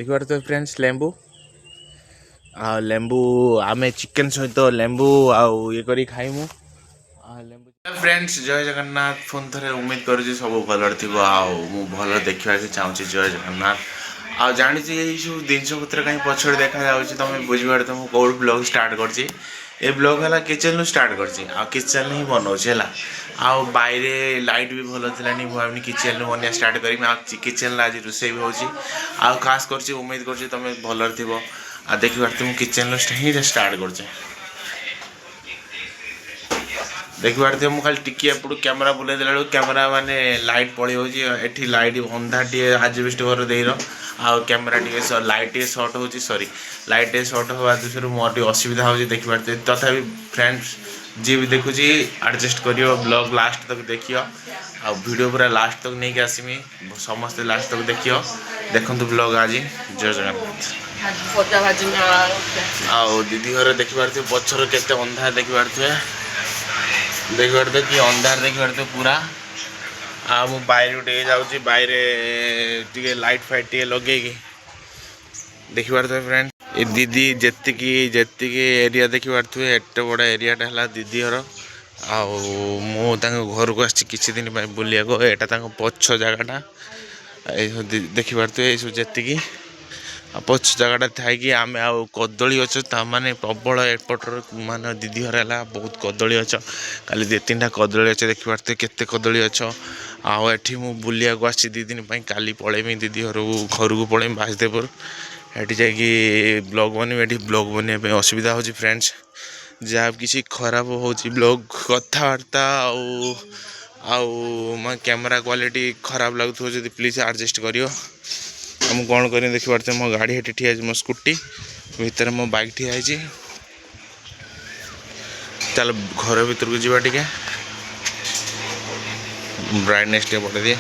देखिए फ्रेंड्स लेंबू लेंबू आम चिकेन सहित लेंबू आउ ये करी खाइमु फ्रेंड्स जय जगन्नाथ पुणी थे उम्मीद करुँच सब भल थी मु भल देखा चाहूँगी जय जगन्नाथ आ जानी सब जिनस पत्र कहीं पछड़ देखा तुम बुझे तो मुझे कौट ब्लॉग स्टार्ट कर ब्लॉग है किचन रू स्टार्ट कर किचन ही बनाऊे आईरे लाइट भी भल थी भाई किचन रू बनिया स्टार्ट करी किचन आज रोसे भी हो खास कर उम्मीद कर तुम भल थी आ देखिए मुझे किचन ही स्टार्ट कर देखिए मुझे खाली टिकी एपटू कैमेरा बुले देला कैमेरा माने लाइट पड़ी होती लाइट अंधा टे आजबेस्ट घर दे कैमेरा टे लाइट टे सर्ट हो सॉरी लाइट टे सर्ट हवा दूसरे मोर असुविधा हो देखिए तथापि फ्रेंड्स जी भी देखुची एडजस्ट करियो ब्लॉग लास्ट तक देखियो आ वीडियो पूरा लास्ट तक नहीं आसमी समस्ते लास्ट तक देखियो देखंतु ब्लॉग आज जय जगन्नाथ आ दीदी घर देखिए पछर केते अंधार देखिए देखिए कि अंधार देखिए पूरा मु बाहर टे जाऊँगी बाहर लाइट फाइट टे लगे देखिए फ्रेंड ये दीदी जी एरिया देखिए एत बड़ा एरियाटा है दीदी घर घर को आसी किसी दिन बुलिया यहाँ पछ जगटा देखिए सब जी पछ जगटा थी आम आउ कदली गच माने प्रबल एपटर मान दीदी घर है बहुत कदली गच काली 2-3टा कदली गच देखिए केते कदली गच आठी मु बुलिया को आसी 2 दिन काली पलैमी दीदी घर को पलैमी बासदेवपुर ये जाकि ब्लॉग बनवे ब्लॉग बनवाई असुविधा हो फ्रेंड्स जहाँ किसी खराब हो ब्लॉग कथबार्ता आउ कैमेरा क्वालिटी खराब लगुव जो प्लीज एडजस्ट करियो हम कौन कर देखिए मो गाड़ी हेटी ठिया मो स्कूटी भितर मो बाइक ठिया चल घर भीतर को जीवा टिके ब्राइटनेस टे बढ़े दिए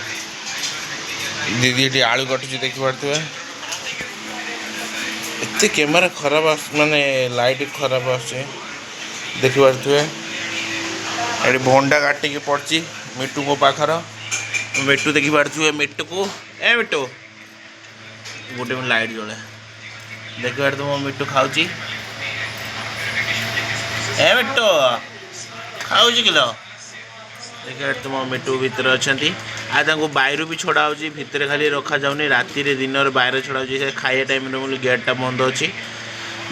दीदी ये आलू काटुची देखिए एत कैमेरा खराब माने लाइट खराब आसे देखिए ये भंडा काटिकी पड़ी मिट्टू को पाखर मिट्टू देखिए मिट्टू को मिट्टू गोटे में लाइट जले देखिए तो मो मिट्टू खाऊची मिट्टू खाऊची किलो देखिए तो मो मिट्टू भितर अच्छा बाहर भी छड़ा हो भितर खाली रखा जाऊनी राति दिन बाहर छड़ा हो खाइए टाइम गेटा बंद अच्छी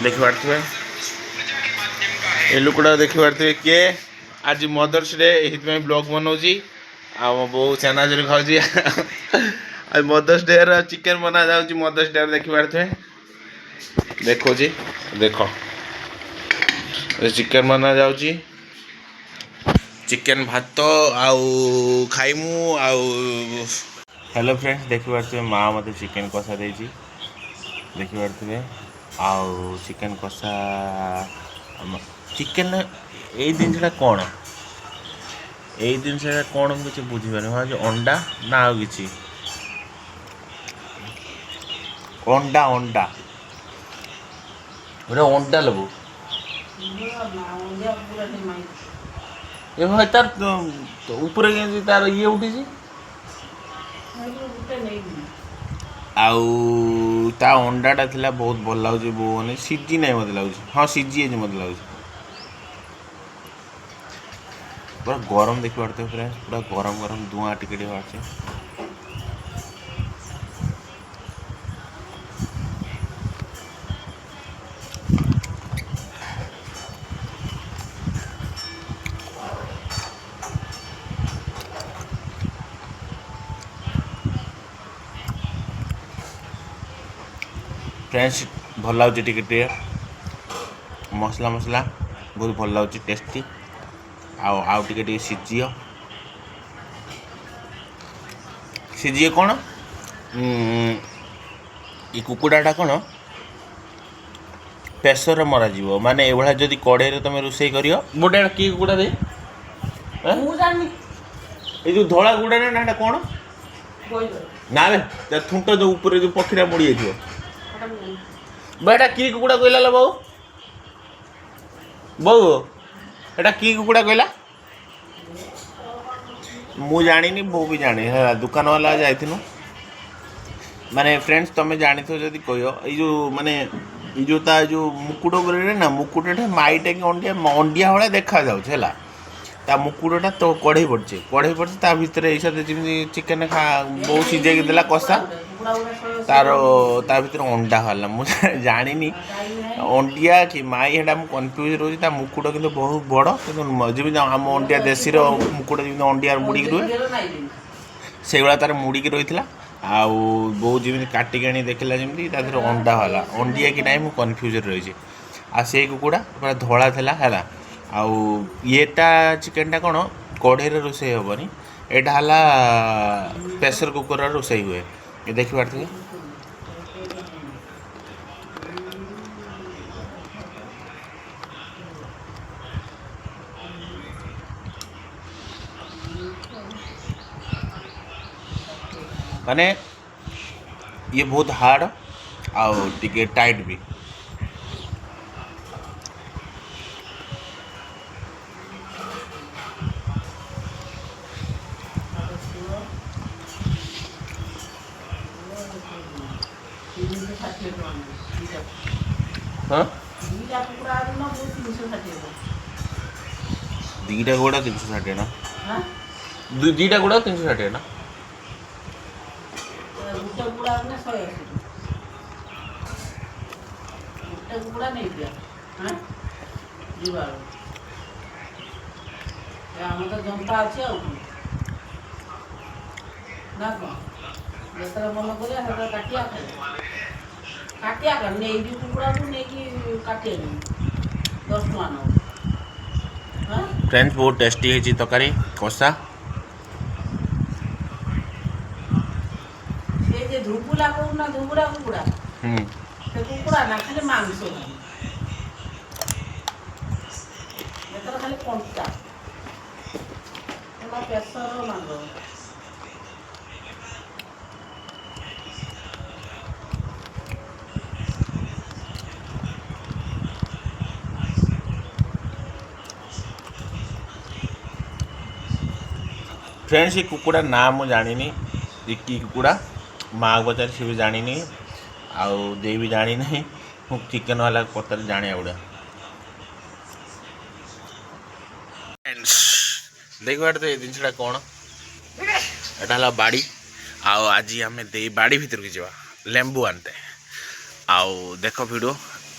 देखिए ये लुकड़ा देखिए किए आज मदर्स डे ये ब्लॉग बनाऊँगी बो चेनाचुरी खाऊँगी आज मदर्स डे चिकेन बना जाऊँगी मदर्स डे देखिए देखो जी देख चिकेन बना जाऊँगी चिकेन भात आउ खाइमु आउ हेलो फ्रेंड्स देखिए माँ मत चिकेन कषा देती देखिए आउ चिकेन कषा चिकेन यही जिनसा कौन यही जिनसा कौन मुझे बुझीपार हाँ जो अंडा ना आ कि अंडा अंडा गोटे अंडा लबू ये भाई तार ऊपर तार ये उठी आउ ता अंडाटा थिला बहुत भल लगे बो मैंने सीझी ना मत लगे हाँ सीझी मत लगे पूरा गरम देखिए फ्रेंड्स पूरा गरम गरम धुआं टिके बाहर फ्रेंड्स भल लगे टिके मसला मसला बहुत भल लगे टेस्टी आउ टिके सीझी कौन ये कुकुड़ाटा कौन प्रेसर मरा जीवो माने एभला जदि कड़े तुम रोसे कर गोटे कि कुकुड़ा दे ये जो धला गुड़ा ना कौन ना थुंट जो ऊपर जो पक्षीटा मुड़ी जाइए बेटा कि कुकुड़ा कहला लो बहु बहु एटा कि कुकुड़ा कहला मु जानी बो भी जानी है दुकान वाला जाइथिनु माने फ्रेंड्स तुम जानी थो जदि कह जो माने जो ता जो मुकुट ना मुकुटे माईटे कि अंडिया अंडिया भाया देखा जाऊला ता मुकुटा तो कढ़ई पड़े ता भितर जमी चिकेन खा बहुत सीझे देला कषा तार ता भर अंडा बाहर मुझे जानी अंडिया कि माई है कन्फ्यूज रोचे मुकुट कि बहुत बड़ कि आम अंडिया देशी मुकुट जमी अंडिया मुड़ी रुए से भाया तार मुड़ी रही है आउ बहुत जमी काटिक आनी देखला जमी अंडा बाहर अंडिया कि ना मुझे कन्फ्यूज रही आ से कुकुड़ा पूरा धला था आउ येटा चिकेन टा कौन कढ़ई रोषे हेनी यहाँ है प्रेसर कुकर रोषे हुए ये देखी पारे माने ये बहुत हार्ड आउ टिके टाइट भी हाँ दीटा गोड़ा 360 ना दीटा गोड़ा 360 ना ଜନ୍ତା ଅଛି ଆଉ ନା କ'ଣ ଯେତେବେଳେ ମନ କରିବା ସେତେବେଳେ କାଟିଆ ଖାଇବା କାଟିଆ କାଟି ନେଇକି କୁକୁଡ଼ାକୁ ନେଇକି କାଟିଆନି 10 ଟଙ୍କା ନେବ फ्रेंड्स बहुत टेस्टी है तरकारी कषा ସେ ଯେ ଧୁବୁଲା କହୁନା ଧୁବୁଲା କୁକୁଡ଼ା ସେ କୁକୁଡ଼ା ନା ଖାଲି ମାଂସ ଯେତେବେଳେ ଖାଲି କଣ୍ଟା ପ୍ରେସର ମାଂସ फ्रेंड्स ये कुकुड़ा ना मु जानी कि कुकुड़ा माँ पचार सी भी जानी आउ दे भी जानी नहीं मु चिकेन वाला पतर जाने गुड़ा फ्रेंड्स देखो तो ये जिनसा कौन एटा बाड़ी आउ आज आम दे बाड़ी भीतर की जावा लेंबू आनते आउ देख वीडियो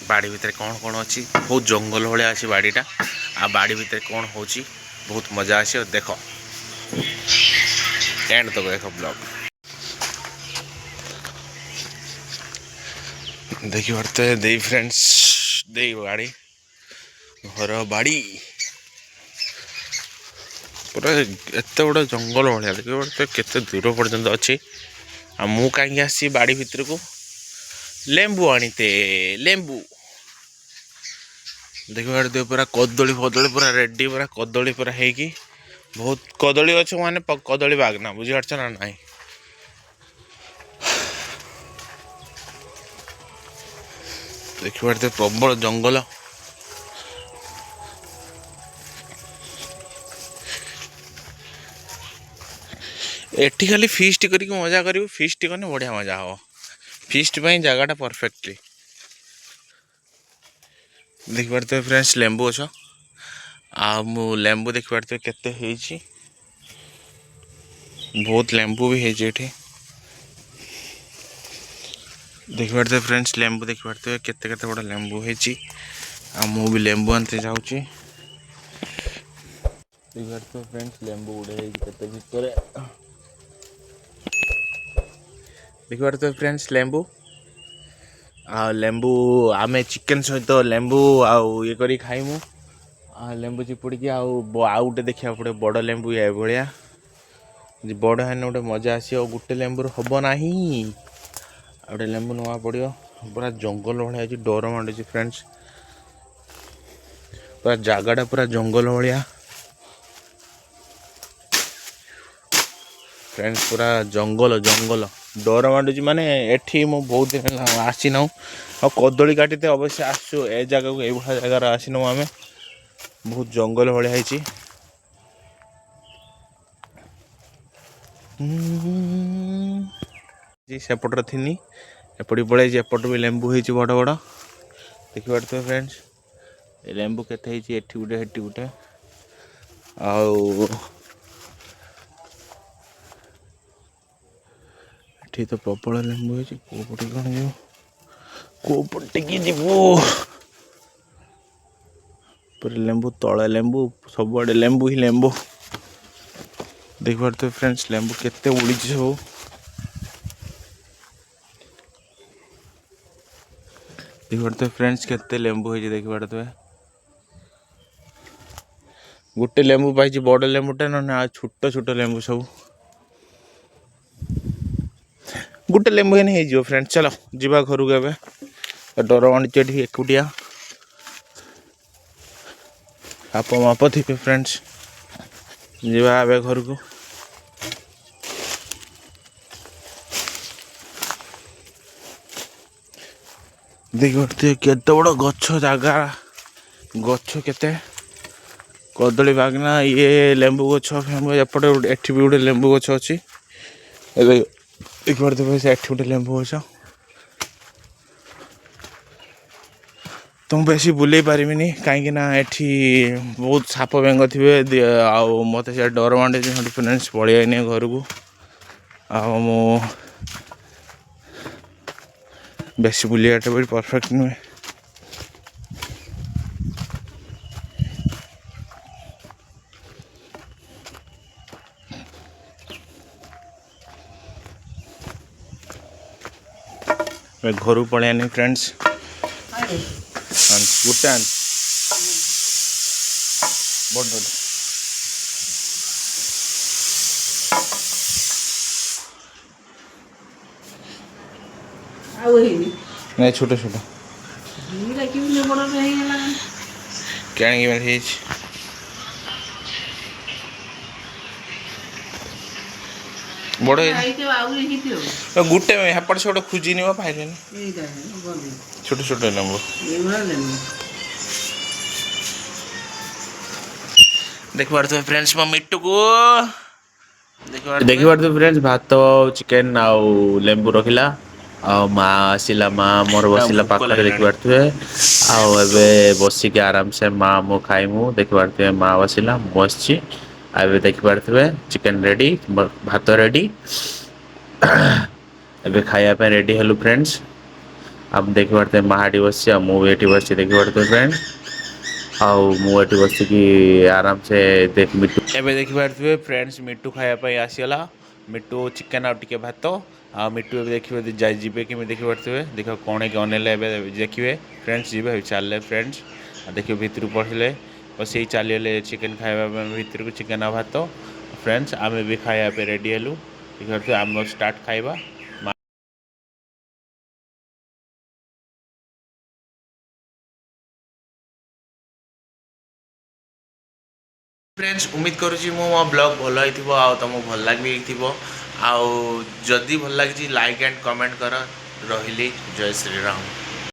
बाड़ी भीतर कौन कौन अच्छी बहुत जंगल भाया अच्छी बाड़ीटा आ बाड़ी भीतर कौन हो बहुत मजा आसी देख एंड तो देखो ब्लॉग देखी पारते दे फ्रेंड्स दे बाड़ी घर बाड़ी पूरा एत बड़ा जंगल भाया देखिए पारते केते दूर पर्यंत अच्छी आ मु कहीं आसी बाड़ी भीतर को लेंबू आनीते लेंबू देखिए पारते पूरा कदली फदली पूरा रेडी पूरा कदली पूरा है बहुत कदली गछ माने कदली बागना बुझी पारछ ना नहीं देखी पारते प्रबल जंगल एठी खाली फीस्ट करके मजा करू फीस्ट कने बढ़िया मजा हो फीस्ट जगह परफेक्टली देखी पारते फ्रेंड्स लेंबू अछ आ मु लेंबू देखी पारते केते हेची बहुत लेंबू भी हेची एठी देखी पारते फ्रेंड्स लेंबू देखी पारते केते केते बड़ा लेंबू हेची आ मु भी लेंबू आनते जाउची देखी पारते फ्रेंड्स लेंबू उड़े हेची केते भितरे देखी पारते फ्रेंड्स लेंबू आ लेंबू आमे चिकेन सहित लेंबू आउ ये करी खाइमु लेंबू चिपुड़ी आउ गोटे देखा पड़े बड़ लेंबू ये भाया बड़ है गोटे मजा आस गोटे लेंबू हम ना गोटे लेंबू नवा पड़ो पूरा जंगल भाया डर मांडुची फ्रेंड्स पूरा जगटा पूरा जंगल भाया फ्रेंड्स पूरा जंगल जंगल डर मांडुची माने एठी मु बहुत दिन आसी ना कदली काटी अवश्य आसु ए जगह को ये जगार आसीनु आमे बहुत जंगल भाया है सेपटर थी एपटी पड़े एपट भी लेंबू हो बड़ बड़ देखिपे फ्रेंड्स ये लेंबू केते एठी गुटे हेटी गुटे एठी तो प्रबल लेंबू हो कोपटे कौन जीव कोपटे की जीव लेंबू तले लेंबू सबुआड़े लेंबू ही लेंबू देखिपे फ्रेंड्स लेंबू केते उड़ी सब देखिपे फ्रेंड्स केते लेंबू हो देखिपे गोटे लेंबू पाई बड़ लेंबूटा ना छोट छोट लेंबू सब गोटे लेंबू ही हो फ्रेंड्स चलो जीवा घर को ए डर मानी एकुटिया आप माप थे फ्रेंड्स जीवा ए घर को देखिए केते बड़ गछ जगह गछ केते कदली बागना ये लेंबू गछ एपटे एठी भी गोटे लेंबू गछ अच्छी देखिए से एठी गोटे लेंबू गछ तुम बेसी बुले पारिनी कहीं एठी बहुत साप बेंग थे मत से डर मांडे फ्रेंड्स पलैनी घर को बेसी बुलियाटा भी परफेक्ट नुहे मैं घर को पलैनी फ्रेंड्स गोटे बड़ नहीं छोटे छोटे क्या बड़ गोटे हेपट से गोटे खोजी नहीं पाइले छोटे छोटे लेंबू देख पारे फ्रेंड्स मो मिट्टू को देख पारे फ्रेंड्स भात चिकेन आउ लेंबू रखिला माँ आसला माँ मोर बसला पाखे देख पारे आबे बसिक आराम से माँ मो खाइमु देख पारे माँ बसला बस आबे देख पारे चिकेन रेडी भात रेडी एबे खाया पे रेडी हेलु फ्रेंड्स आप देख पारे माहाटी बस मुझे बस देख पारे फ्रेंड आठ बस कि आराम से देख मिट्टू एबे देख पारे फ्रेंड्स मिट्टू खायापी आसीगला मिट्टू चिकेन आउ भात आ मिट्टू देखिए जाए जी कि देख पारे देख कौन के अनेले देखिए फ्रेंड्स जी चल फ्रेंड्स देखिए भितर पढ़ले बस यही चलीगले चिकेन खाया भितर को चिकेन आ भात फ्रेंड्स आम भी खायापी रेडी हेलु देखिए आम स्टार्ट खाइबा फ्रेंड्स उम्मीद करुँची मो ब्लॉग भल हो तुमको भल लगे आउ जदि भल लगी लाइक एंड कमेंट कर रही जय श्री राम।